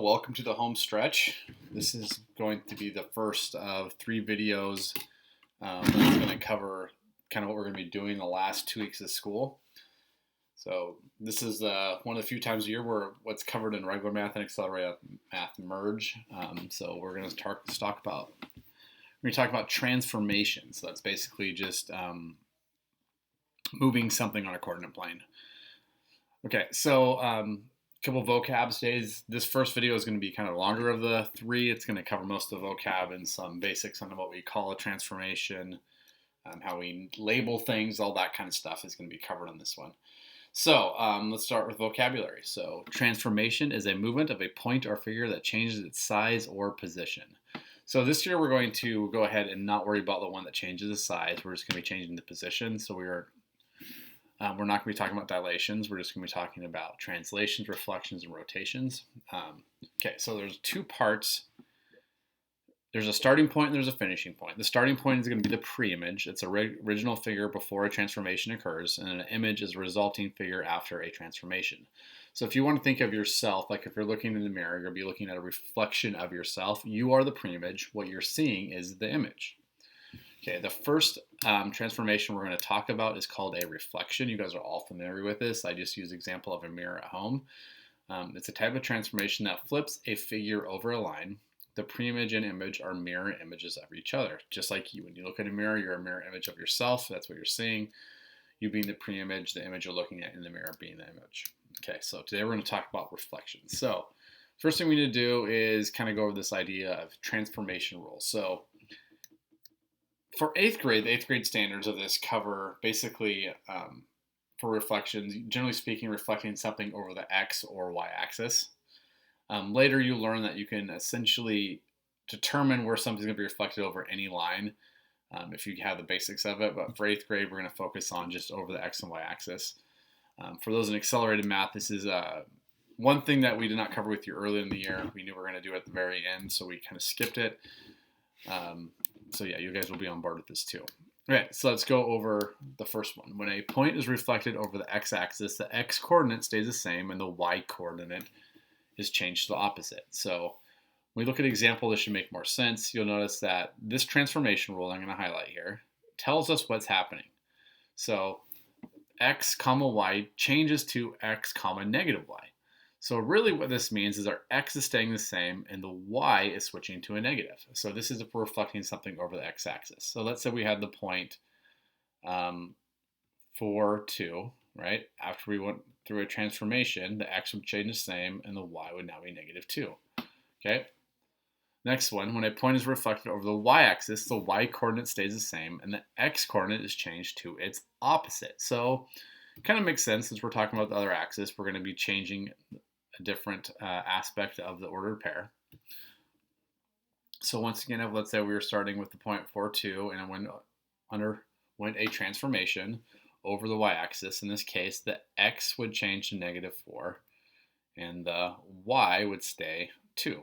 Welcome to the home stretch. This is going to be the first of 3 videos that's going to cover kind of what we're going to be doing the last 2 weeks of school. So this is one of the few times a year where what's covered in regular math and accelerated math merge. So we're going to talk about transformation. So that's basically just moving something on a coordinate plane. Okay, so couple vocab days. This first video is going to be kind of longer of the 3. It's going to cover most of the vocab and some basics on what we call a transformation, how we label things, all that kind of stuff is going to be covered on this one. So let's start with vocabulary. So transformation is a movement of a point or figure that changes its size or position. So this year we're going to go ahead and not worry about the one that changes the size. We're just going to be changing the position. So we're not going to be talking about dilations. We're just going to be talking about translations, reflections, and rotations. Okay, so there's 2 parts. There's a starting point and there's a finishing point. The starting point is going to be the pre-image. It's a original figure before a transformation occurs, and an image is a resulting figure after a transformation. So if you want to think of yourself, like if you're looking in the mirror, you're going to be looking at a reflection of yourself. You are the pre-image. What you're seeing is the image. Okay, the first transformation we're going to talk about is called a reflection. You guys are all familiar with this. I just use the example of a mirror at home. It's a type of transformation that flips a figure over a line. The pre-image and image are mirror images of each other. Just like you, when you look at a mirror, you're a mirror image of yourself. That's what you're seeing. You being the pre-image, the image you're looking at in the mirror being the image. Okay, so today we're going to talk about reflections. So first thing we need to do is kind of go over this idea of transformation rules. So for 8th grade, the 8th grade standards of this cover basically for reflections, generally speaking, reflecting something over the x or y axis. Later, you learn that you can essentially determine where something's going to be reflected over any line if you have the basics of it. But for 8th grade, we're going to focus on just over the x and y axis. For those in accelerated math, this is one thing that we did not cover with you early in the year. We knew we were going to do it at the very end, so we kind of skipped it. So yeah, you guys will be on board with this too. Okay, so let's go over the first one. When a point is reflected over the x-axis, the x-coordinate stays the same and the y-coordinate is changed to the opposite. So when we look at an example, this should make more sense. You'll notice that this transformation rule I'm going to highlight here tells us what's happening. So x comma y changes to x comma negative y. So really what this means is our x is staying the same and the y is switching to a negative. So this is if we're reflecting something over the x-axis. So let's say we had the point 4, 2, right? After we went through a transformation, the x would change the same and the y would now be negative 2. Okay? Next one, when a point is reflected over the y-axis, the y-coordinate stays the same and the x-coordinate is changed to its opposite. So it kind of makes sense since we're talking about the other axis, we're going to be changing a different aspect of the ordered pair. So once again, let's say we were starting with the point 4, 2 and it underwent a transformation over the y-axis. In this case, the x would change to negative 4 and the y would stay 2.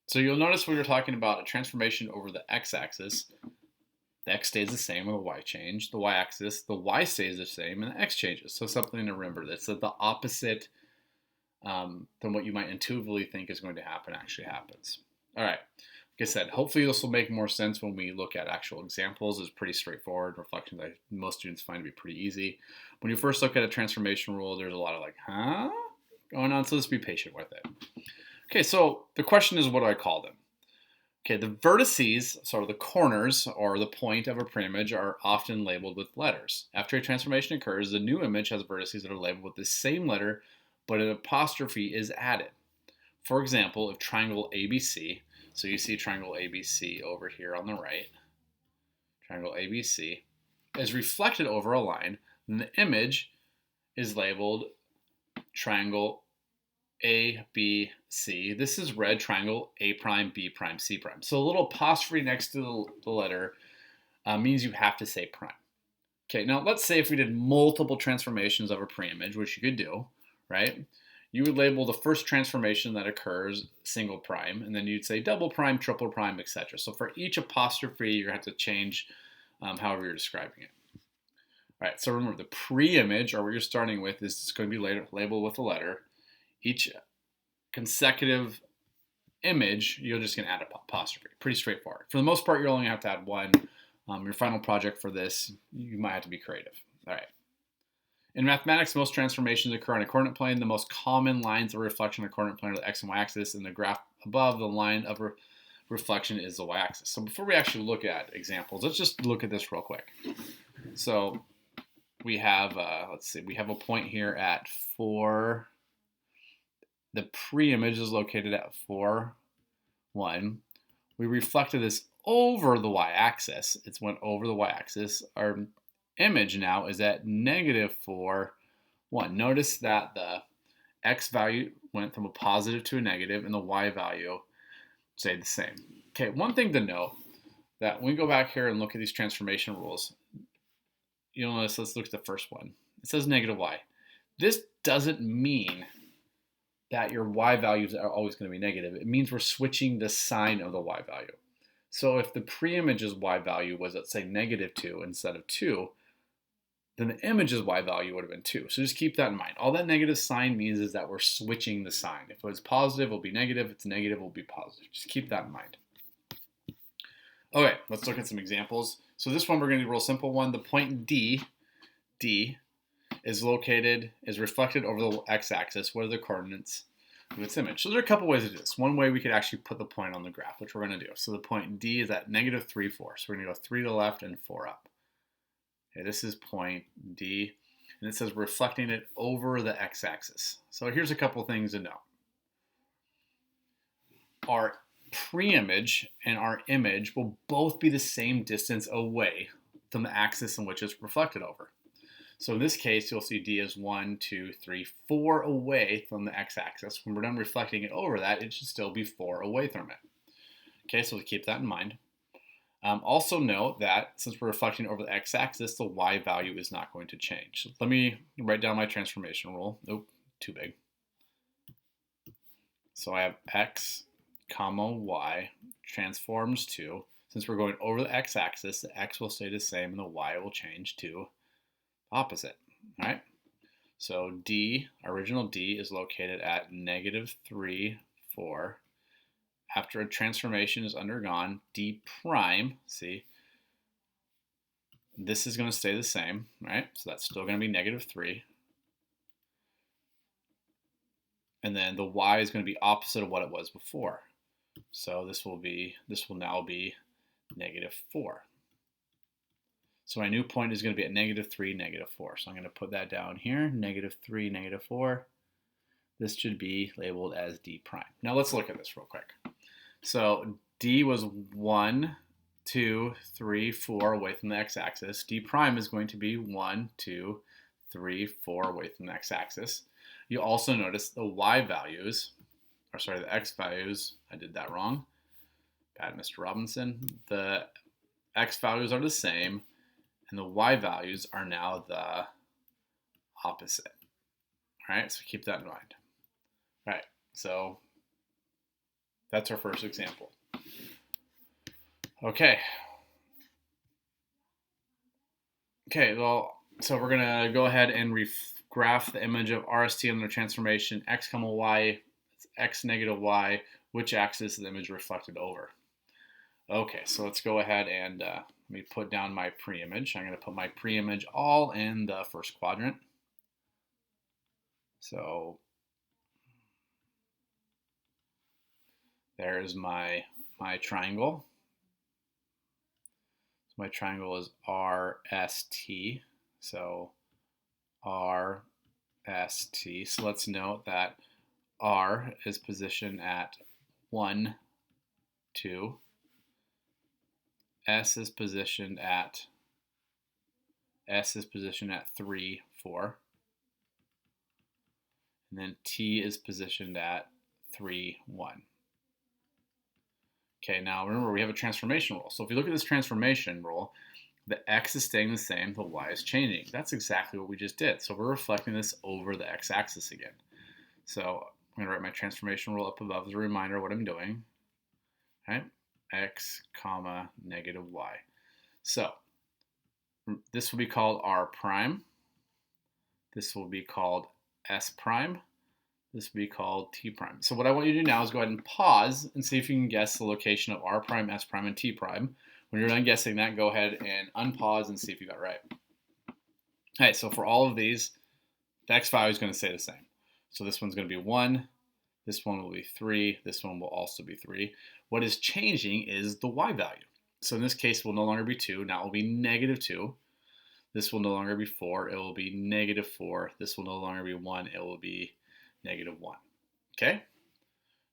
So you'll notice when you're talking about a transformation over the x-axis, the x stays the same and the y change. The y-axis, the y stays the same and the x changes. So something to remember, that's that the opposite than what you might intuitively think is going to happen actually happens. All right, like I said, hopefully this will make more sense when we look at actual examples. It's pretty straightforward. Reflections most students find to be pretty easy. When you first look at a transformation rule, there's a lot of like, huh? Going on, so let's be patient with it. Okay, so the question is, what do I call them? Okay, the vertices, so the corners or the point of a pre-image are often labeled with letters. After a transformation occurs, the new image has vertices that are labeled with the same letter, but an apostrophe is added. For example, if triangle ABC, so you see triangle ABC over here on the right, triangle ABC, is reflected over a line, then the image is labeled triangle ABC. This is red triangle A prime, B prime, C prime. So a little apostrophe next to the letter means you have to say prime. Okay, now let's say if we did multiple transformations of a pre-image, which you could do, right? You would label the first transformation that occurs single prime, and then you'd say double prime, triple prime, etc. So for each apostrophe, you're going to have to change however you're describing it. All right, so remember the pre-image, or what you're starting with, is going to be labeled with a letter. Each consecutive image, you're just going to add an apostrophe. Pretty straightforward. For the most part, you're only going to have to add one. Your final project for this, you might have to be creative. All right. In mathematics, most transformations occur on a coordinate plane. The most common lines of reflection on a coordinate plane are the x and y axis. In the graph above, the line of reflection is the y-axis. So before we actually look at examples, let's just look at this real quick. So we have, we have a point here at 4. The pre-image is located at 4, 1. We reflected this over the y-axis. It's went over the y-axis. Our image now is at -4, 1. Notice that the x value went from a positive to a negative, and the y value stayed the same. Okay, one thing to note, that when we go back here and look at these transformation rules, you'll notice, let's look at the first one. It says -y. This doesn't mean that your y values are always going to be negative. It means we're switching the sign of the y value. So if the pre-image's y value was, let's say, -2 instead of 2, then the image's y value would have been 2. So just keep that in mind. All that negative sign means is that we're switching the sign. If it was positive, it'll be negative. If it's negative, it'll be positive. Just keep that in mind. Okay, let's look at some examples. So this one, we're going to do a real simple one. The point D is reflected over the x-axis. What are the coordinates of its image? So there are a couple ways to do this. One way, we could actually put the point on the graph, which we're going to do. So the point D is at -3, 4. So we're going to go 3 to the left and 4 up. Okay, this is point D, and it says reflecting it over the x-axis. So here's a couple things to know. Our pre-image and our image will both be the same distance away from the axis in which it's reflected over. So in this case, you'll see D is 1, 2, 3, 4 away from the x-axis. When we're done reflecting it over that, it should still be 4 away from it. Okay, so keep that in mind. Also note that since we're reflecting over the x-axis, the y value is not going to change. So let me write down my transformation rule. Nope, too big. So I have x comma y transforms to, since we're going over the x-axis, the x will stay the same and the y will change to opposite. All right. So D, original D, is located at -3, 4. After a transformation is undergone, D prime, see, this is going to stay the same, right? So that's still going to be -3. And then the y is going to be opposite of what it was before. So this will now be -4. So my new point is going to be at -3, -4. So I'm going to put that down here, -3, -4. This should be labeled as D prime. Now let's look at this real quick. So D was 1, 2, 3, 4 away from the x-axis. D prime is going to be 1, 2, 3, 4 away from the x-axis. You also notice the y values, or sorry, the x values, I did that wrong. Bad, Mr. Robinson. The x values are the same, and the y values are now the opposite. All right, so keep that in mind. All right, so that's our first example. Okay. Okay, well, so we're going to go ahead and graph the image of RST on the transformation x comma y, x negative y, which axis is the image reflected over. Okay, so let's go ahead and let me put down my pre-image. I'm going to put my pre-image all in the first quadrant. So there's my triangle. So my triangle is RST. So RST. So let's note that R is positioned at 1, 2. S is positioned at 3, 4. And then T is positioned at 3, 1. Okay, now remember we have a transformation rule. So if you look at this transformation rule, the x is staying the same, the y is changing. That's exactly what we just did. So we're reflecting this over the x-axis again. So I'm going to write my transformation rule up above as a reminder of what I'm doing. Okay, x comma negative y. So this will be called R prime. This will be called S prime. This would be called t prime. So what I want you to do now is go ahead and pause and see if you can guess the location of r prime, s prime, and t prime. When you're done guessing that, go ahead and unpause and see if you got it right. Okay, so for all of these, the x value is going to stay the same. So this one's going to be 1, this one will be 3, this one will also be 3. What is changing is the y value. So in this case, it will no longer be 2, now it will be negative 2. This will no longer be 4, it will be negative 4. This will no longer be 1, it will be negative 1. Okay?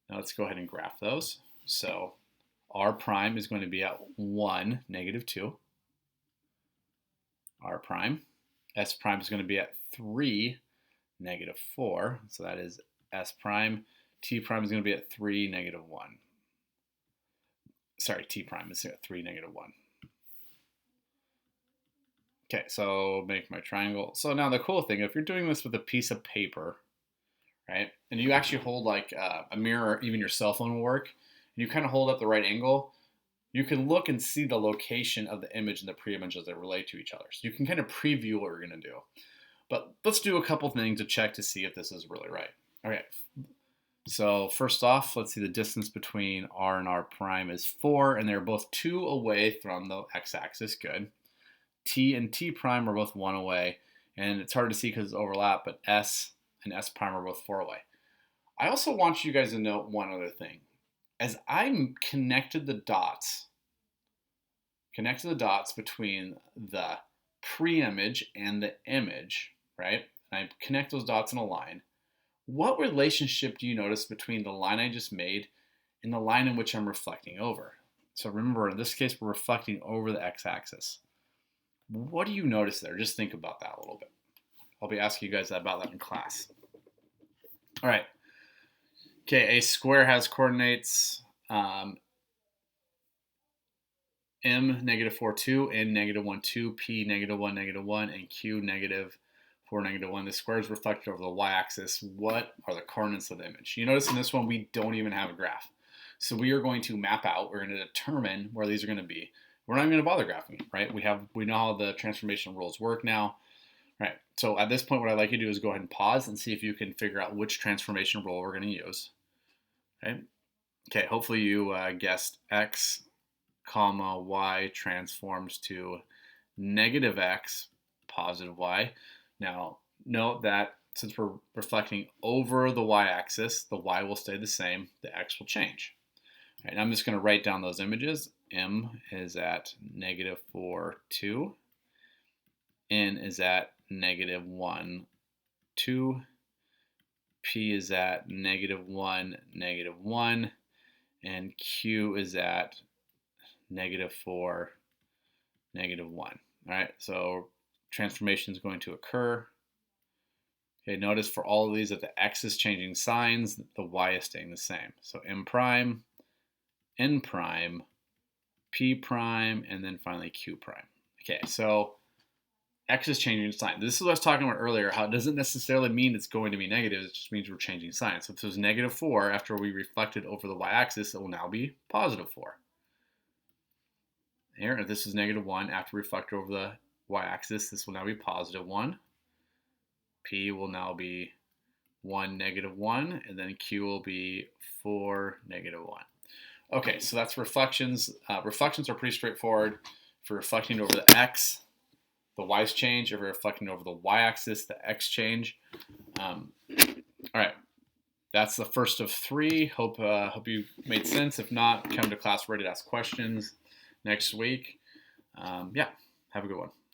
Now let's go ahead and graph those. So r prime is going to be at 1, negative 2. R prime. S prime is going to be at 3, negative 4. So that is S prime. T prime is going to be at 3, negative 1. Sorry, T prime is at 3, negative 1. Okay, so make my triangle. So now the cool thing, if you're doing this with a piece of paper, right, and you actually hold like a mirror, or even your cell phone will work, and you kind of hold up the right angle, you can look and see the location of the image and the pre-image as they relate to each other. So you can kind of preview what we're going to do. But let's do a couple things to check to see if this is really right. Okay, so first off, let's see the distance between r and r prime is 4, and they're both 2 away from the x-axis. Good. T and t prime are both 1 away, and it's hard to see because it's overlap, but s and s prime are both 4 away. I also want you guys to note one other thing. As I connected the dots between the pre-image and the image, right? And I connect those dots in a line. What relationship do you notice between the line I just made and the line in which I'm reflecting over? So remember, in this case, we're reflecting over the x-axis. What do you notice there? Just think about that a little bit. I'll be asking you guys about that in class. All right. Okay, a square has coordinates m, negative 4, 2, n, negative 1, 2, p, negative 1, negative 1, and q, negative 4, negative 1. The square is reflected over the y-axis. What are the coordinates of the image? You notice in this one, we don't even have a graph. So we are going to map out, we're going to determine where these are going to be. We're not even going to bother graphing, right? We know how the transformation rules work now. Right, so at this point, what I'd like you to do is go ahead and pause and see if you can figure out which transformation rule we're going to use. Okay, hopefully you guessed x, comma, y transforms to negative x, positive y. Now, note that since we're reflecting over the y-axis, the y will stay the same, the x will change. All right, I'm just going to write down those images. M is at negative 4, 2. N is at negative 1, 2. P is at negative 1, negative 1. And Q is at negative 4, negative 1. All right, so transformation is going to occur. Okay, notice for all of these that the x is changing signs, the y is staying the same. So M prime, N prime, P prime, and then finally Q prime. Okay, so x is changing sign. This is what I was talking about earlier, how it doesn't necessarily mean it's going to be negative, it just means we're changing sign. So if it was negative 4, after we reflected over the y-axis, it will now be positive 4. Here, if this is negative 1, after we reflect over the y-axis, this will now be positive 1. P will now be 1, negative 1, and then Q will be 4, negative 1. Okay, so that's reflections. Reflections are pretty straightforward. For reflecting over the x, the y's change. If you're reflecting over the y-axis, the x change. All right, that's the first of 3. Hope you made sense. If not, come to class ready to ask questions next week. Yeah, have a good one.